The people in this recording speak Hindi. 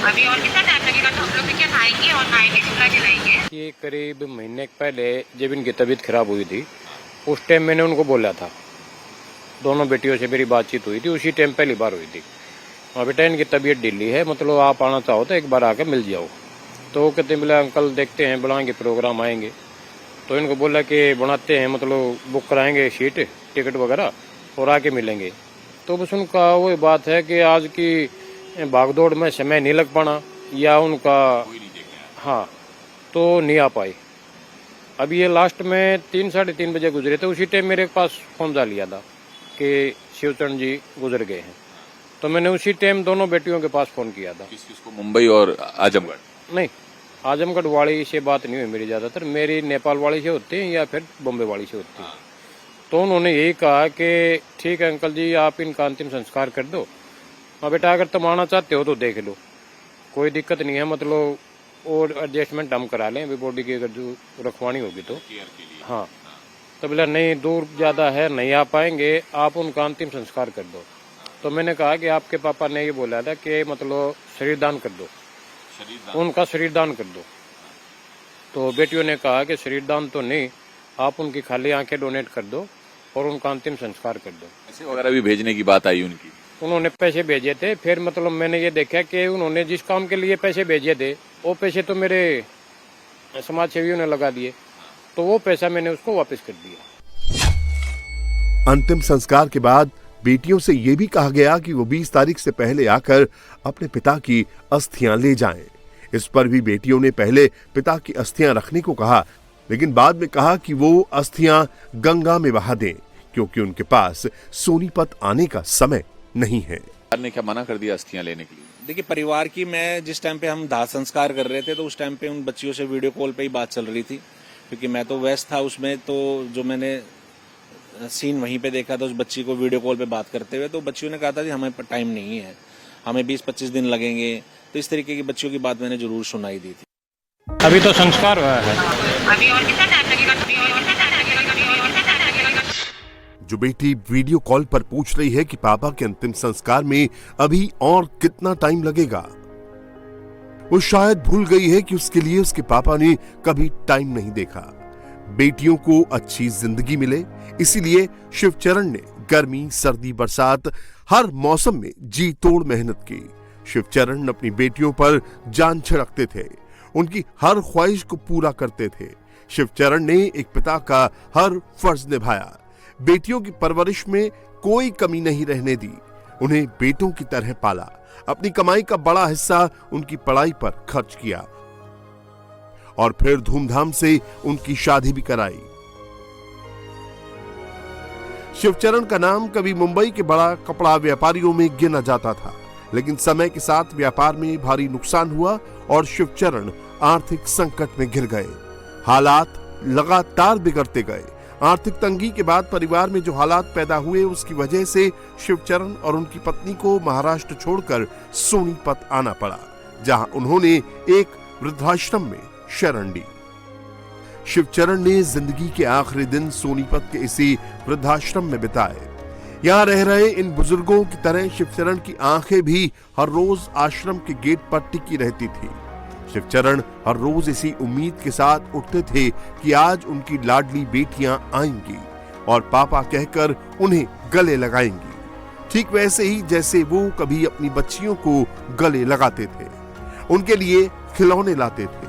अभी और कितना टाइम लगेगा? तो हम लोग भी क्या खाएंगे और खाएंगे चूल्हा जलाएंगे। ये करीब महीने पहले जब इनकी तबीयत खराब हुई थी, उस टाइम मैंने उनको बोला था, दोनों बेटियों से मेरी बातचीत हुई थी, उसी टाइम पहली बार हुई थी। और बेटा इनकी तबीयत ढीली है, मतलब आप आना चाहो तो एक बार आकर मिल जाओ। तो कहते बोले अंकल देखते हैं, बनाएंगे प्रोग्राम, आएंगे। तो इनको बोला कि बनाते हैं, मतलब बुक कराएंगे सीट टिकट वगैरह और आके मिलेंगे। तो बस उनका वही बात है कि आज की भागदौड़ में समय नहीं लग पाना, या उनका हाँ तो नहीं आ पाई। अभी ये लास्ट में 3-3:30 बजे गुजरे थे, उसी टाइम मेरे पास फोन जा लिया था कि शिवचरण जी गुजर गए हैं। तो मैंने उसी टाइम दोनों बेटियों के पास फोन किया था। किसको? मुंबई और आजमगढ़? नहीं, आजमगढ़ वाली से बात नहीं हुई मेरी, ज़्यादातर मेरी नेपाल वाली से होती है या फिर बॉम्बे वाली से होती है। तो उन्होंने यही कहा कि ठीक है अंकल जी, आप इनका अंतिम संस्कार कर दो। हाँ बेटा, अगर तुम आना चाहते हो तो देख लो, कोई दिक्कत नहीं है, मतलब और एडजस्टमेंट हम करा लें अभी बॉडी की अगर जो रखवानी होगी तो। हाँ तो बोला नहीं, दूर ज़्यादा है, नहीं आ पाएंगे, आप उनका अंतिम संस्कार कर दो। तो मैंने कहा कि आपके पापा ने ये बोला था कि मतलब शरीर दान कर दो, उनका शरीर दान कर दो। तो बेटियों ने कहा कि शरीर दान तो नहीं, आप उनकी खाली आंखें डोनेट कर दो और उनका अंतिम संस्कार कर दो। पैसे वगैरह भी भेजने की बात आई उनकी? उन्होंने पैसे भेजे थे, फिर मतलब मैंने ये देखा कि उन्होंने जिस काम के लिए पैसे भेजे थे वो पैसे तो मेरे समाज सेवियों ने लगा दिए, तो वो पैसा मैंने उसको वापस कर दिया। अंतिम संस्कार के बाद बेटियों से यह भी कहा गया कि वो 20 तारीख से पहले आकर अपने पिता की अस्थियां ले जाएं। इस पर भी बेटियों ने पहले पिता की अस्थियां रखने को कहा, लेकिन बाद में कहा कि वो अस्थियां गंगा में बहा दें, क्योंकि उनके पास सोनीपत आने का समय नहीं है। ने क्या मना कर दिया अस्थियां लेने के लिए? देखिए, परिवार की मैं जिस टाइम पे हम दाह संस्कार कर रहे थे तो उस टाइम पे उन बच्चियों से वीडियो कॉल पे ही बात चल रही थी, क्योंकि मैं तो व्यस्त था उसमें। तो जो मैंने सीन वहीं पे देखा था उस बच्ची को वीडियो कॉल पे बात करते हुए, तो बच्चियों ने कहा था कि हमें टाइम नहीं है, हमें 20-25 दिन लगेंगे। तो इस तरीके की बच्चियों की बात मैंने जरूर सुनाई दी थी। अभी तो संस्कार हुआ है। अभी और कितना टाइम लगेगा? अभी और कितना टाइम लगेगा? अभी और कितना टाइम लगेगा? जो बेटी वीडियो कॉल पर पूछ रही है कि पापा के अंतिम संस्कार में अभी और कितना टाइम लगेगा, वो शायद भूल गई है कि उसके लिए उसके पापा ने कभी टाइम नहीं देखा। बेटियों को अच्छी जिंदगी मिले, इसीलिए शिवचरण ने गर्मी, सर्दी, बरसात हर मौसम में जी तोड़ मेहनत की। शिवचरण अपनी बेटियों पर जान छिड़कते थे, उनकी हर ख्वाहिश को पूरा करते थे। शिवचरण ने एक पिता का हर फर्ज निभाया, बेटियों की परवरिश में कोई कमी नहीं रहने दी, उन्हें बेटों की तरह पाला, अपनी कमाई का बड़ा हिस्सा उनकी पढ़ाई पर खर्च किया और फिर धूमधाम से उनकी शादी भी कराई। शिवचरण का नाम कभी मुंबई के बड़ा कपड़ा व्यापारियों में गिना जाता था, लेकिन समय के साथ व्यापार में भारी नुकसान हुआ और शिवचरण आर्थिक संकट में घिर गए। हालात लगातार बिगड़ते गए। आर्थिक तंगी के बाद परिवार में जो हालात पैदा हुए, उसकी वजह से शिवचरण और उनकी पत्नी को महाराष्ट्र छोड़कर सोनीपत आना पड़ा, जहां उन्होंने एक वृद्धाश्रम में शरण ली। शिवचरण ने जिंदगी के आखिरी दिन सोनीपत के इसी वृद्धाश्रम में बिताए। यहां रह रहे इन बुजुर्गों की तरह शिवचरण की आंखें भी हर रोज आश्रम के गेट पर टिकी रहती थी। शिवचरण हर रोज इसी उम्मीद के साथ उठते थे कि आज उनकी लाडली बेटियां आएंगी और पापा कहकर उन्हें गले लगाएंगी, ठीक वैसे ही जैसे वो कभी अपनी बच्चियों को गले लगाते थे, उनके लिए खिलौने लाते थे।